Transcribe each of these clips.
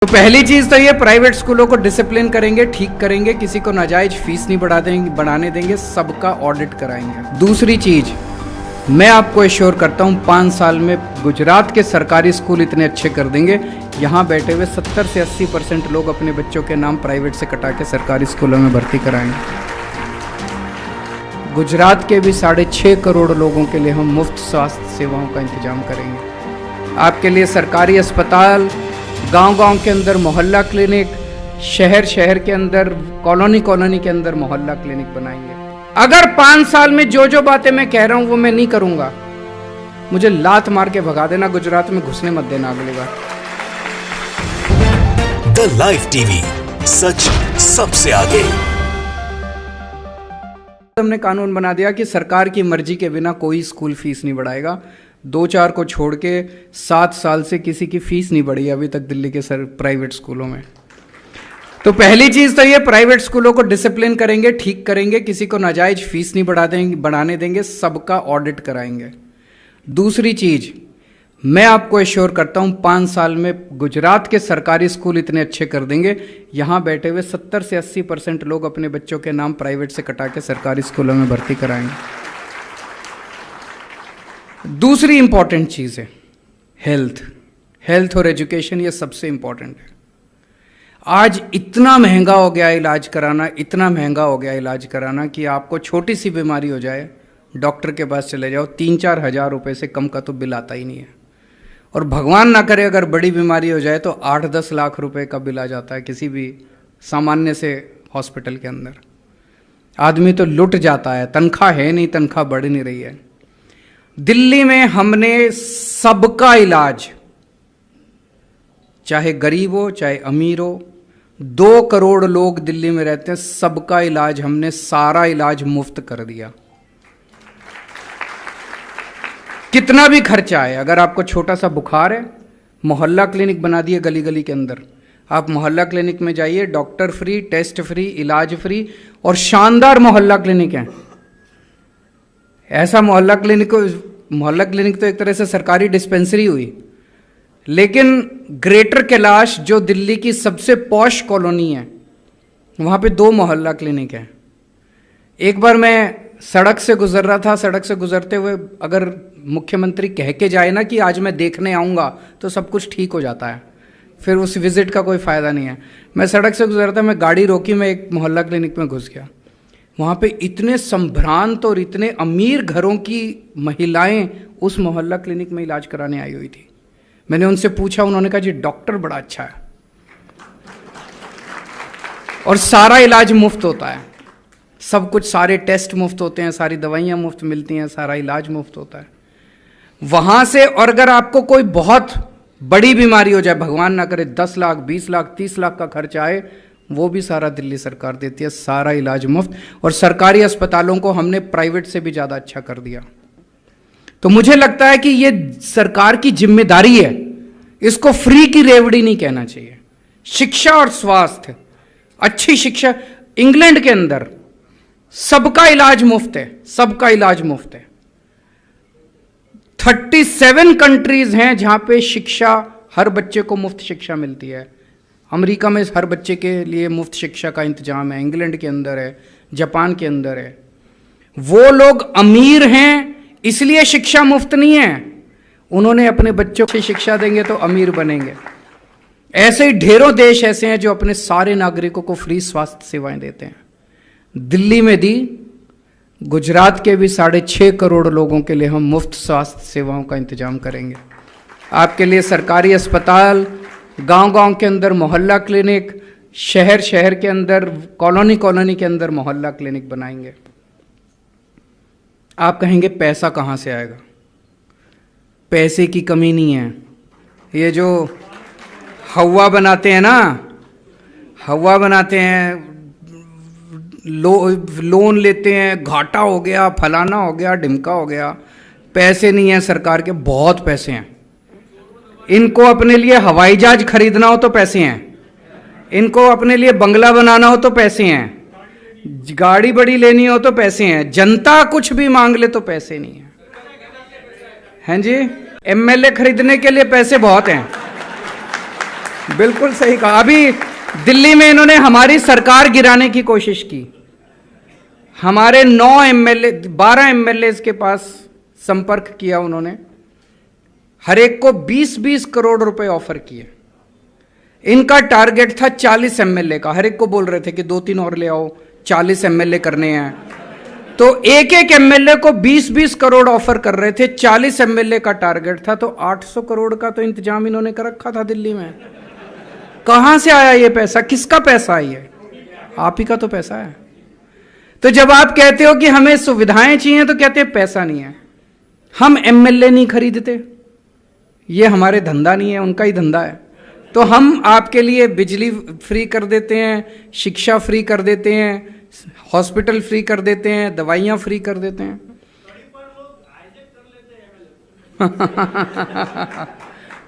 तो पहली चीज तो ये प्राइवेट स्कूलों को डिसिप्लिन करेंगे, ठीक करेंगे, किसी को नाजायज फीस नहीं बढ़ाने देंगे, सबका ऑडिट कराएंगे। दूसरी चीज, मैं आपको एश्योर करता हूँ 5 साल में गुजरात के सरकारी स्कूल इतने अच्छे कर देंगे, यहाँ बैठे हुए 70 से 80% लोग अपने बच्चों के नाम प्राइवेट से कटा के सरकारी स्कूलों में भर्ती कराएंगे। गुजरात के भी 6.5 करोड़ लोगों के लिए हम मुफ्त स्वास्थ्य सेवाओं का इंतजाम करेंगे। आपके लिए सरकारी अस्पताल, गांव-गांव के अंदर मोहल्ला क्लिनिक, शहर के अंदर, कॉलोनी के अंदर मोहल्ला क्लिनिक बनाएंगे। अगर 5 साल में जो बातें मैं कह रहा हूं वो मैं नहीं करूंगा, मुझे लात मार के भगा देना, गुजरात में घुसने मत देना अगली बार। द लाइव टीवी, सच सबसे आगे। हमने कानून बना दिया कि सरकार की मर्जी के बिना कोई स्कूल फीस नहीं बढ़ाएगा। 2-4 को छोड़ के 7 साल से किसी की फीस नहीं बढ़ी अभी तक दिल्ली के प्राइवेट स्कूलों में। तो पहली चीज तो ये, प्राइवेट स्कूलों को डिसिप्लिन करेंगे, ठीक करेंगे, किसी को नाजायज फीस नहीं बढ़ाने देंगे, सबका ऑडिट कराएंगे। दूसरी चीज, मैं आपको एश्योर करता हूं 5 साल में गुजरात के सरकारी स्कूल इतने अच्छे कर देंगे, यहां बैठे हुए 70 से 80% लोग अपने बच्चों के नाम प्राइवेट से कटा के सरकारी स्कूलों में भर्ती कराएंगे। दूसरी इंपॉर्टेंट चीज है हेल्थ और एजुकेशन, ये सबसे इंपॉर्टेंट है। आज इतना महंगा हो गया इलाज कराना कि आपको छोटी सी बीमारी हो जाए, डॉक्टर के पास चले जाओ, 3-4 हज़ार रुपए से कम का तो बिल आता ही नहीं है। और भगवान ना करे अगर बड़ी बीमारी हो जाए तो 8-10 लाख रुपए का बिल आ जाता है किसी भी सामान्य से हॉस्पिटल के अंदर। आदमी तो लुट जाता है, तनख्वाह है नहीं, तनख्वाह बढ़ नहीं रही है। दिल्ली में हमने सबका इलाज, चाहे गरीब हो चाहे अमीर हो, 2 करोड़ लोग दिल्ली में रहते हैं, सबका इलाज हमने, सारा इलाज मुफ्त कर दिया। कितना भी खर्चा है, अगर आपको छोटा सा बुखार है, मोहल्ला क्लिनिक बना दिए गली गली के अंदर। आप मोहल्ला क्लिनिक में जाइए, डॉक्टर फ्री, टेस्ट फ्री, इलाज फ्री, और शानदार मोहल्ला क्लिनिक है। ऐसा मोहल्ला क्लिनिक तो एक तरह से सरकारी डिस्पेंसरी हुई, लेकिन ग्रेटर कैलाश जो दिल्ली की सबसे पॉश कॉलोनी है, वहाँ पे 2 मोहल्ला क्लिनिक है। एक बार मैं सड़क से गुजर रहा था, सड़क से गुजरते हुए अगर मुख्यमंत्री कह के जाए ना कि आज मैं देखने आऊँगा, तो सब कुछ ठीक हो जाता है, फिर उस विजिट का कोई फ़ायदा नहीं है। मैं सड़क से गुजर रहा था, मैं गाड़ी रोकी, मैं एक मोहल्ला क्लिनिक में घुस गया। वहाँ पे इतने संभ्रांत और इतने अमीर घरों की महिलाएं उस मोहल्ला क्लिनिक में इलाज कराने आई हुई थी। मैंने उनसे पूछा, उन्होंने कहा जी डॉक्टर बड़ा अच्छा है और सारा इलाज मुफ्त होता है, सब कुछ, सारे टेस्ट मुफ्त होते हैं, सारी दवाइयाँ मुफ्त मिलती हैं, सारा इलाज मुफ्त होता है वहाँ से। और अगर आपको कोई बहुत बड़ी बीमारी हो जाए, भगवान ना करे 10 लाख, 20 लाख, 30 लाख का खर्चा आए, वो भी सारा दिल्ली सरकार देती है, सारा इलाज मुफ्त। और सरकारी अस्पतालों को हमने प्राइवेट से भी ज़्यादा अच्छा कर दिया। तो मुझे लगता है कि ये सरकार की जिम्मेदारी है, इसको फ्री की रेवड़ी नहीं कहना चाहिए। शिक्षा और स्वास्थ्य, अच्छी शिक्षा, इंग्लैंड के अंदर सबका इलाज मुफ्त है, सबका इलाज मुफ्त है। 37 कंट्रीज हैं जहां पे शिक्षा, हर बच्चे को मुफ्त शिक्षा मिलती है। अमेरिका में हर बच्चे के लिए मुफ्त शिक्षा का इंतजाम है, इंग्लैंड के अंदर है, जापान के अंदर है। वो लोग अमीर हैं इसलिए शिक्षा मुफ्त नहीं है, उन्होंने अपने बच्चों को शिक्षा देंगे तो अमीर बनेंगे। ऐसे ही ढेरों देश ऐसे हैं जो अपने सारे नागरिकों को फ्री स्वास्थ्य सेवाएं देते हैं। दिल्ली में दी, गुजरात के भी 6.5 करोड़ लोगों के लिए हम मुफ्त स्वास्थ्य सेवाओं का इंतजाम करेंगे। आपके लिए सरकारी अस्पताल, गांव-गांव के अंदर मोहल्ला क्लिनिक, शहर के अंदर, कॉलोनी के अंदर मोहल्ला क्लिनिक बनाएंगे। आप कहेंगे पैसा कहाँ से आएगा? पैसे की कमी नहीं है। ये जो हवा बनाते हैं ना, हवा बनाते हैं, लोन लेते हैं, घाटा हो गया, फलाना हो गया, ढिमका हो गया, पैसे नहीं है सरकार के, बहुत पैसे हैं। इनको अपने लिए हवाई जहाज खरीदना हो तो पैसे हैं, इनको अपने लिए बंगला बनाना हो तो पैसे हैं, गाड़ी बड़ी लेनी हो तो पैसे हैं, जनता कुछ भी मांग ले तो पैसे नहीं है। हैं जी, एमएलए खरीदने के लिए पैसे बहुत हैं, बिल्कुल सही कहा। अभी दिल्ली में इन्होंने हमारी सरकार गिराने की कोशिश की। हमारे 9 एमएलए 12 एमएलए के पास संपर्क किया उन्होंने, हर एक को 20-20 करोड़ रुपए ऑफर किए। इनका टारगेट था 40 एमएलए का, हर एक को बोल रहे थे कि 2-3 और ले आओ, 40 एमएलए करने हैं। तो एक एक एमएलए को 20-20 करोड़ ऑफर कर रहे थे, 40 एमएलए का टारगेट था, तो 800 करोड़ का तो इंतजाम इन्होंने कर रखा था दिल्ली में। कहां से आया ये पैसा? किसका पैसा है ये? आप ही का तो पैसा है। तो जब आप कहते हो कि हमें सुविधाएं चाहिए तो कहते हैं पैसा नहीं है। हम एमएलए नहीं खरीदते, ये हमारे धंधा नहीं है, उनका ही धंधा है। तो हम आपके लिए बिजली फ्री कर देते हैं, शिक्षा फ्री कर देते हैं, हॉस्पिटल फ्री कर देते हैं, दवाइयां फ्री कर देते हैं।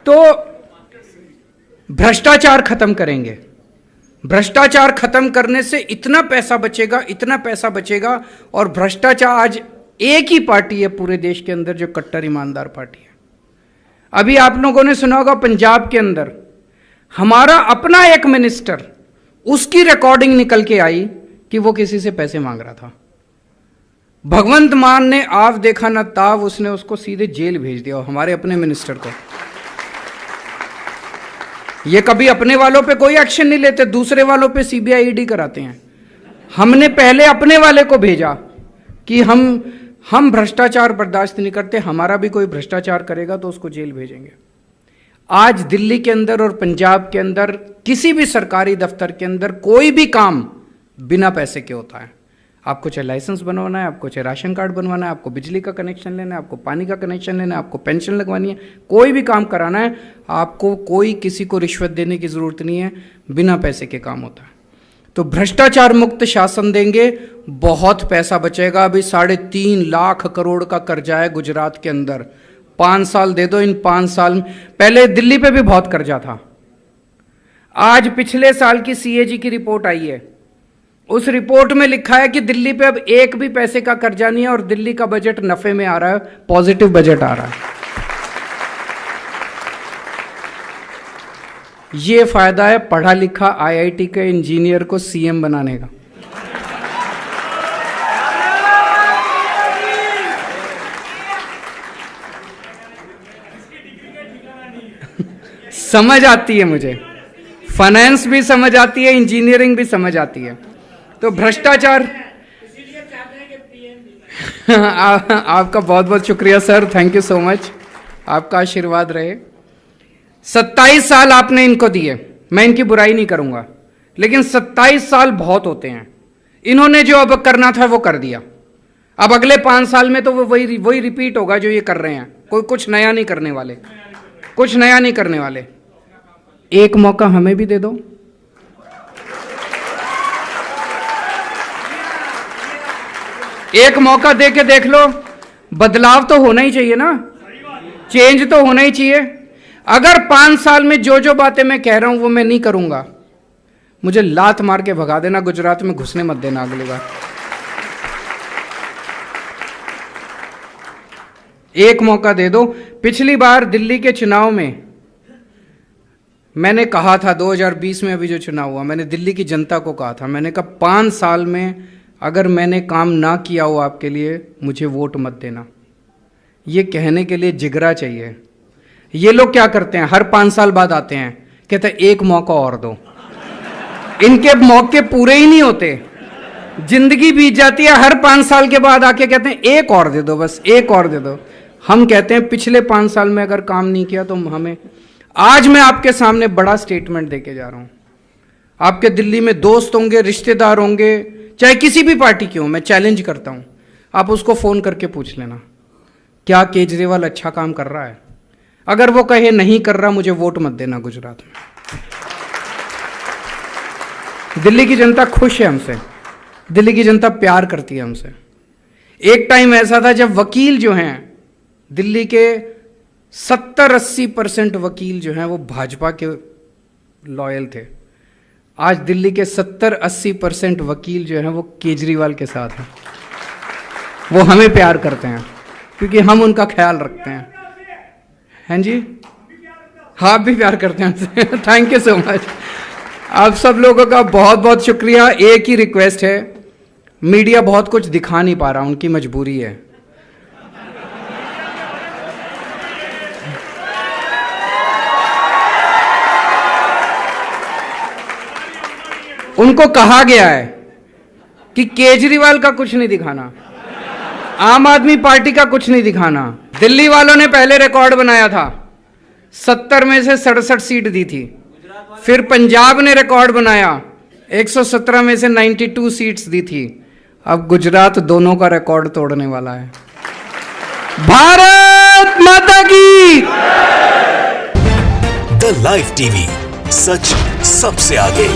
तो भ्रष्टाचार खत्म करेंगे। भ्रष्टाचार खत्म करने से इतना पैसा बचेगा, इतना पैसा बचेगा। और भ्रष्टाचार, आज एक ही पार्टी है पूरे देश के अंदर जो कट्टर ईमानदार पार्टी है। अभी आप लोगों ने सुना होगा पंजाब के अंदर हमारा अपना एक मिनिस्टर, उसकी रिकॉर्डिंग निकल के आई कि वो किसी से पैसे मांग रहा था। भगवंत मान ने आप देखा ना ताव, उसने उसको सीधे जेल भेज दिया, हमारे अपने मिनिस्टर को। ये कभी अपने वालों पे कोई एक्शन नहीं लेते, दूसरे वालों पे सीबीआई ईडी कराते हैं। हमने पहले अपने वाले को भेजा कि हम भ्रष्टाचार बर्दाश्त नहीं करते, हमारा भी कोई भ्रष्टाचार करेगा तो उसको जेल भेजेंगे। आज दिल्ली के अंदर और पंजाब के अंदर किसी भी सरकारी दफ्तर के अंदर कोई भी काम बिना पैसे के होता है। आपको चाहे लाइसेंस बनवाना है, आपको चाहे राशन कार्ड बनवाना है, आपको बिजली का कनेक्शन लेना है, आपको पानी का कनेक्शन लेना है, आपको पेंशन लगवानी है, कोई भी काम कराना है, आपको कोई किसी को रिश्वत देने की जरूरत नहीं है, बिना पैसे के काम होता है। तो भ्रष्टाचार मुक्त शासन देंगे, बहुत पैसा बचेगा। अभी 3.5 लाख करोड़ का कर्जा है गुजरात के अंदर। 5 साल दे दो, इन 5 साल में। पहले दिल्ली पे भी बहुत कर्जा था। आज पिछले साल की सीएजी की रिपोर्ट आई है, उस रिपोर्ट में लिखा है कि दिल्ली पे अब एक भी पैसे का कर्जा नहीं है और दिल्ली का बजट नफे में आ रहा है, पॉजिटिव बजट आ रहा है। ये फायदा है पढ़ा लिखा आईआईटी के इंजीनियर को सीएम बनाने का। समझ आती है मुझे, फाइनेंस भी समझ आती है, इंजीनियरिंग भी समझ आती है। तो भ्रष्टाचार आपका बहुत बहुत शुक्रिया sir, thank you so much, आपका आशीर्वाद रहे। 27 साल आपने इनको दिए, मैं इनकी बुराई नहीं करूंगा, लेकिन 27 साल बहुत होते हैं। इन्होंने जो अब करना था वो कर दिया। अब अगले 5 साल में तो वो वही रिपीट होगा जो ये कर रहे हैं। कोई कुछ नया नहीं करने वाले, कुछ नया नहीं करने वाले। एक मौका हमें भी दे दो। एक मौका दे के देख लो, बदलाव तो होना ही चाहिए ना, चेंज तो होना ही चाहिए। अगर 5 साल में जो जो बातें मैं कह रहा हूं वो मैं नहीं करूंगा, मुझे लात मार के भगा देना, गुजरात में घुसने मत देना अगली बार। एक मौका दे दो। पिछली बार दिल्ली के चुनाव में मैंने कहा था, 2020 में अभी जो चुनाव हुआ, मैंने दिल्ली की जनता को कहा था, मैंने कहा 5 साल में अगर मैंने काम ना किया हो आपके लिए, मुझे वोट मत देना। ये कहने के लिए जिगरा चाहिए। ये लोग क्या करते हैं, हर 5 साल बाद आते हैं, कहते हैं एक मौका और दो। इनके मौके पूरे ही नहीं होते, जिंदगी बीत जाती है, हर 5 साल के बाद आके कहते हैं एक और दे दो, बस एक और दे दो। हम कहते हैं पिछले 5 साल में अगर काम नहीं किया तो हमें। आज मैं आपके सामने बड़ा स्टेटमेंट देके जा रहा हूं। आपके दिल्ली में दोस्त होंगे, रिश्तेदार होंगे, चाहे किसी भी पार्टी के हो, मैं चैलेंज करता हूं, आप उसको फोन करके पूछ लेना क्या केजरीवाल अच्छा काम कर रहा है। अगर वो कहे नहीं कर रहा, मुझे वोट मत देना गुजरात में। दिल्ली की जनता खुश है हमसे, दिल्ली की जनता प्यार करती है हमसे। एक टाइम ऐसा था जब वकील जो हैं दिल्ली के 70-80% वकील जो हैं वो भाजपा के लॉयल थे। आज दिल्ली के 70-80% वकील जो हैं वो केजरीवाल के साथ हैं। वो हमें प्यार करते हैं क्योंकि हम उनका ख्याल रखते हैं। हैं जी, हाँ, आप भी प्यार करते हैं उनसे। Thank you so much. आप सब लोगों का बहुत बहुत शुक्रिया। एक ही रिक्वेस्ट है, मीडिया बहुत कुछ दिखा नहीं पा रहा, उनकी मजबूरी है। उनको कहा गया है कि केजरीवाल का कुछ नहीं दिखाना, आम आदमी पार्टी का कुछ नहीं दिखाना। दिल्ली वालों ने पहले रिकॉर्ड बनाया था, 70 में से 67 सीट दी थी। फिर पंजाब ने रिकॉर्ड बनाया, 117 में से 92 सीट्स दी थी। अब गुजरात दोनों का रिकॉर्ड तोड़ने वाला है। भारत माता की। द लाइव टीवी, सच सबसे आगे।